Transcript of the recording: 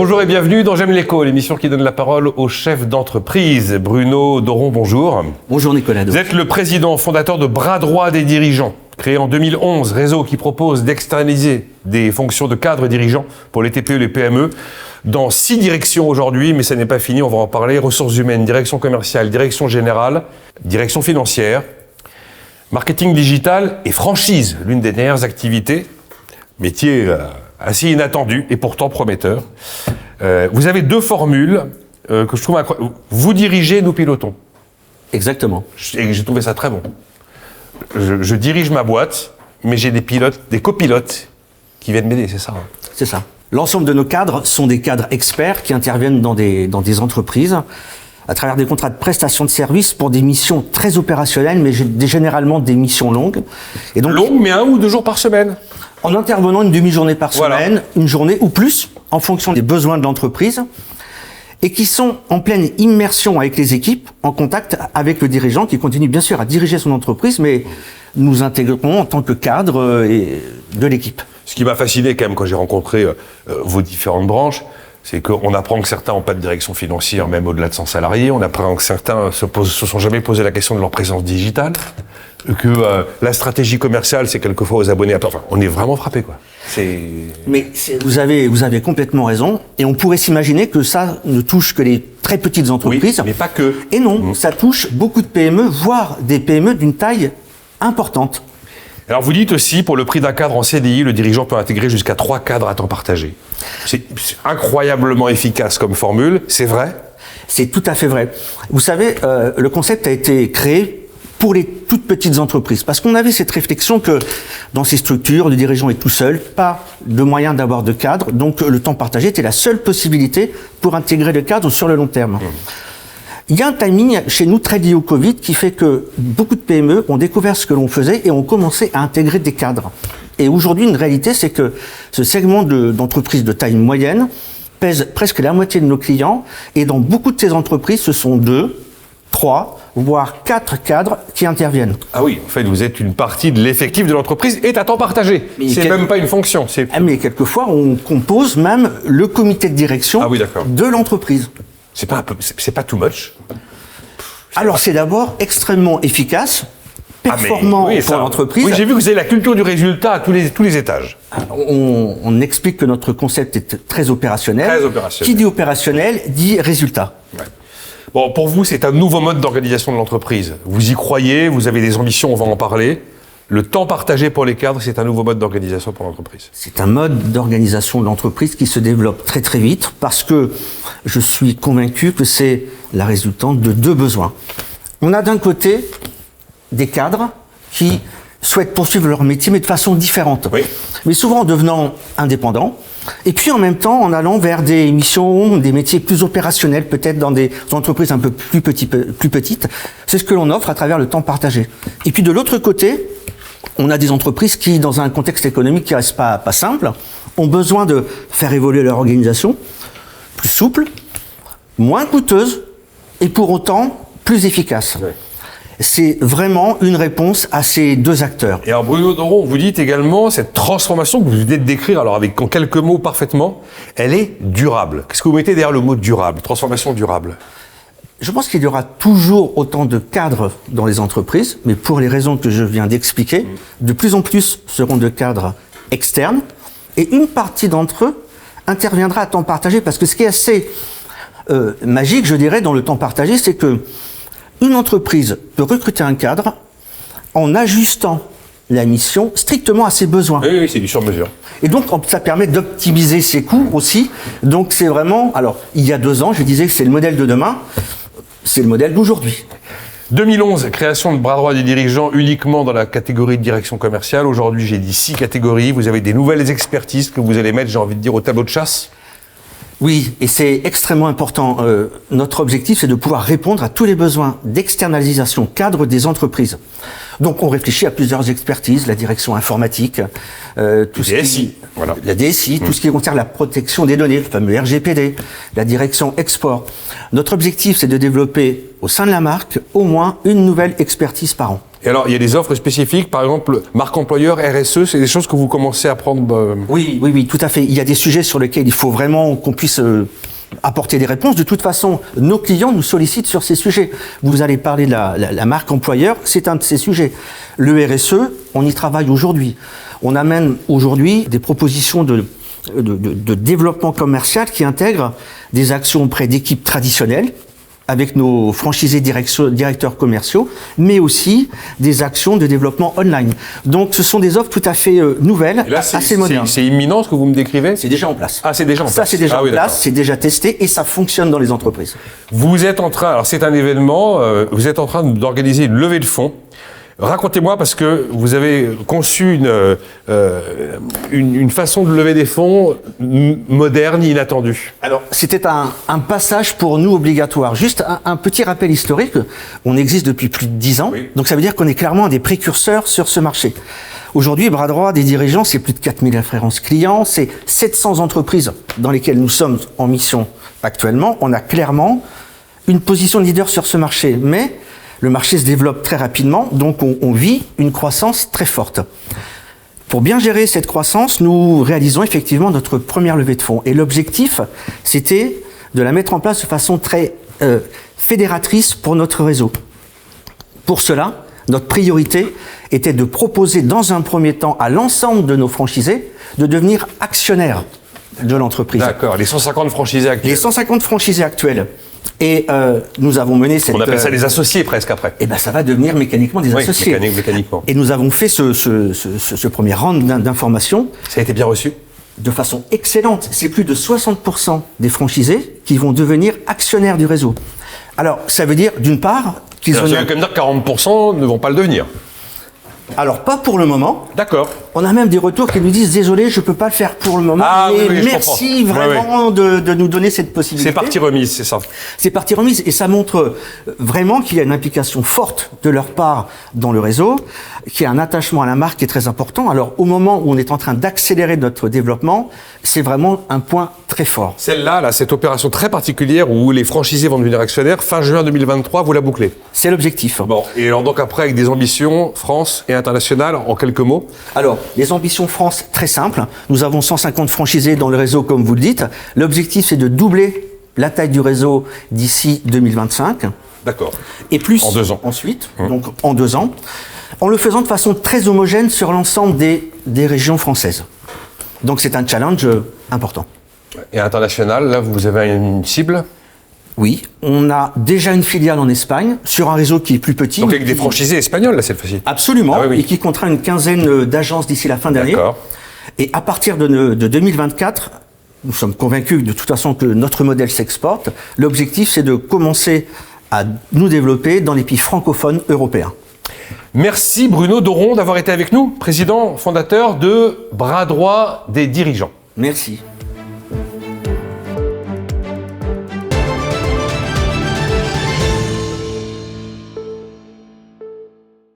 Bonjour et bienvenue dans J'aime l'écho, l'émission qui donne la parole aux chefs d'entreprise. Bruno Doron, bonjour. Bonjour Nicolas. Vous êtes le président fondateur de Bras droit des dirigeants, créé en 2011, réseau qui propose d'externaliser des fonctions de cadre dirigeant pour les TPE et les PME dans 6 directions aujourd'hui, mais ça n'est pas fini, on va en parler. Ressources humaines, direction commerciale, direction générale, direction financière, marketing digital et franchise, l'une des dernières activités, métier assez inattendu et pourtant prometteur. Vous avez 2 formules que je trouve incroyables. Vous dirigez, nous pilotons. Exactement. Et j'ai trouvé ça très bon. Je dirige ma boîte, mais j'ai des pilotes, des copilotes qui viennent m'aider, c'est ça hein? C'est ça. L'ensemble de nos cadres sont des cadres experts qui interviennent dans des entreprises à travers des contrats de prestation de services pour des missions très opérationnelles, mais généralement des missions longues. Et donc, longues, mais 1 ou 2 jours par semaine. En intervenant une demi-journée par semaine, une journée ou plus, en fonction des besoins de l'entreprise, et qui sont en pleine immersion avec les équipes, en contact avec le dirigeant, qui continue bien sûr à diriger son entreprise, mais nous intégrons en tant que cadre de l'équipe. Ce qui m'a fasciné quand même quand j'ai rencontré vos différentes branches, c'est qu'on apprend que certains n'ont pas de direction financière, même au-delà de 100 salariés. On apprend que certains se sont jamais posé la question de leur présence digitale. Que la stratégie commerciale, c'est quelquefois aux abonnés. Enfin, on est vraiment frappé, quoi. Vous avez complètement raison. Et on pourrait s'imaginer que ça ne touche que les très petites entreprises. Oui, mais pas que. Et non, ça touche beaucoup de PME, voire des PME d'une taille importante. Alors vous dites aussi, pour le prix d'un cadre en CDI, le dirigeant peut intégrer jusqu'à 3 cadres à temps partagé. C'est incroyablement efficace comme formule, c'est vrai ? C'est tout à fait vrai. Vous savez, le concept a été créé pour les toutes petites entreprises, parce qu'on avait cette réflexion que dans ces structures, le dirigeant est tout seul, pas de moyen d'avoir de cadre, donc le temps partagé était la seule possibilité pour intégrer le cadre sur le long terme. Il y a un timing chez nous très lié au Covid qui fait que beaucoup de PME ont découvert ce que l'on faisait et ont commencé à intégrer des cadres. Et aujourd'hui, une réalité, c'est que ce segment d'entreprises de taille moyenne pèse presque la moitié de nos clients et dans beaucoup de ces entreprises, ce sont 2, 3, voire 4 cadres qui interviennent. Ah oui, en fait, vous êtes une partie de l'effectif de l'entreprise est à temps partagé. C'est même pas une fonction. Mais quelquefois, on compose même le comité de direction de l'entreprise. C'est pas too much. Alors, c'est d'abord extrêmement efficace, performant pour l'entreprise. Oui, j'ai vu que vous avez la culture du résultat à tous les étages. On explique que notre concept est très opérationnel. Très opérationnel. Qui dit opérationnel dit résultat. Ouais. Bon, pour vous, c'est un nouveau mode d'organisation de l'entreprise. Vous y croyez, vous avez des ambitions, on va en parler. Le temps partagé pour les cadres, c'est un nouveau mode d'organisation pour l'entreprise. C'est un mode d'organisation de l'entreprise qui se développe très très vite parce que je suis convaincu que c'est la résultante de 2 besoins. On a d'un côté des cadres qui souhaitent poursuivre leur métier mais de façon différente. Oui. Mais souvent en devenant indépendants et puis en même temps en allant vers des missions, des métiers plus opérationnels, peut-être dans des entreprises un peu plus petites. C'est ce que l'on offre à travers le temps partagé. Et puis de l'autre côté, on a des entreprises qui, dans un contexte économique qui reste pas simple, ont besoin de faire évoluer leur organisation, plus souple, moins coûteuse et pour autant plus efficace. Ouais. C'est vraiment une réponse à ces 2 acteurs. Et alors Bruno Doron, vous dites également, cette transformation que vous venez de décrire, alors en quelques mots parfaitement, elle est durable. Qu'est-ce que vous mettez derrière le mot durable, transformation durable ? Je pense qu'il y aura toujours autant de cadres dans les entreprises, mais pour les raisons que je viens d'expliquer, de plus en plus seront de cadres externes, et une partie d'entre eux interviendra à temps partagé, parce que ce qui est assez magique, je dirais, dans le temps partagé, c'est que une entreprise peut recruter un cadre en ajustant la mission strictement à ses besoins. Oui, c'est du sur-mesure. Et donc, ça permet d'optimiser ses coûts aussi. Donc, c'est vraiment... Alors, il y a 2 ans, je disais que c'est le modèle de demain. C'est le modèle d'aujourd'hui. 2011, création de Bras droit des dirigeants uniquement dans la catégorie de direction commerciale. Aujourd'hui, j'ai dit 6 catégories. Vous avez des nouvelles expertises que vous allez mettre, j'ai envie de dire, au tableau de chasse. Oui, et c'est extrêmement important. Notre objectif, c'est de pouvoir répondre à tous les besoins d'externalisation cadre des entreprises. Donc, on réfléchit à plusieurs expertises, la direction informatique, la DSI, tout ce qui concerne la protection des données, le fameux RGPD, la direction export. Notre objectif, c'est de développer au sein de la marque au moins une nouvelle expertise par an. Et alors, il y a des offres spécifiques, par exemple, marque employeur, RSE, c'est des choses que vous commencez à prendre... Oui, tout à fait. Il y a des sujets sur lesquels il faut vraiment qu'on puisse apporter des réponses. De toute façon, nos clients nous sollicitent sur ces sujets. Vous allez parler de la marque employeur, c'est un de ces sujets. Le RSE, on y travaille aujourd'hui. On amène aujourd'hui des propositions de développement commercial qui intègrent des actions auprès d'équipes traditionnelles, avec nos franchisés directeurs commerciaux, mais aussi des actions de développement online. Donc ce sont des offres tout à fait nouvelles, là, assez modernes. C'est imminent ce que vous me décrivez? C'est déjà en place. Ah, c'est déjà en place. Ça, c'est déjà en oui, place, c'est déjà testé et ça fonctionne dans les entreprises. Vous êtes en train, alors c'est un événement, vous êtes en train d'organiser une levée de fonds. Racontez-moi, parce que vous avez conçu une façon de lever des fonds moderne, inattendue. Alors, c'était un passage pour nous obligatoire. Juste un petit rappel historique. On existe depuis plus de 10 ans. Oui. Donc, ça veut dire qu'on est clairement un des précurseurs sur ce marché. Aujourd'hui, bras droit des dirigeants, c'est plus de 4000 références clients, c'est 700 entreprises dans lesquelles nous sommes en mission actuellement. On a clairement une position de leader sur ce marché. Mais le marché se développe très rapidement, donc on vit une croissance très forte. Pour bien gérer cette croissance, nous réalisons effectivement notre première levée de fonds. Et l'objectif, c'était de la mettre en place de façon très fédératrice pour notre réseau. Pour cela, notre priorité était de proposer dans un premier temps à l'ensemble de nos franchisés de devenir actionnaires de l'entreprise. D'accord, les 150 franchisés actuels. Les 150 franchisés actuels. Et nous avons mené cette... On appelle ça des associés presque après. Eh bien, ça va devenir mécaniquement des associés. Mécaniquement. Et nous avons fait ce premier round d'informations. Ça a été bien reçu? De façon excellente. C'est plus de 60% des franchisés qui vont devenir actionnaires du réseau. Alors, ça veut dire, d'une part... Ça veut quand même dire que 40% ne vont pas le devenir. Alors, pas pour le moment. D'accord. On a même des retours qui nous disent « Désolé, je ne peux pas le faire pour le moment, mais merci vraiment de nous donner cette possibilité. » C'est partie remise, c'est ça. C'est partie remise et ça montre vraiment qu'il y a une implication forte de leur part dans le réseau, qu'il y a un attachement à la marque qui est très important. Alors, au moment où on est en train d'accélérer notre développement, c'est vraiment un point très fort. Celle-là, cette opération très particulière où les franchisés vont devenir actionnaires, fin juin 2023, vous la bouclez? C'est l'objectif. Bon, et alors donc après, avec des ambitions France et internationales, en quelques mots? Alors, les ambitions France, très simples. Nous avons 150 franchisés dans le réseau, comme vous le dites. L'objectif, c'est de doubler la taille du réseau d'ici 2025. D'accord. Et plus en 2 ans. Ensuite, donc en 2 ans, en le faisant de façon très homogène sur l'ensemble des régions françaises. Donc c'est un challenge important. Et international, là, vous avez une cible? Oui, on a déjà une filiale en Espagne, sur un réseau qui est plus petit. Donc avec des franchisés espagnols, là, cette fois-ci? Absolument, et qui comptera une quinzaine d'agences d'ici la fin d'année. D'accord. Et à partir de 2024, nous sommes convaincus de toute façon que notre modèle s'exporte. L'objectif, c'est de commencer à nous développer dans les pays francophones européens. Merci Bruno Doron d'avoir été avec nous, président fondateur de Bras droit des dirigeants. Merci.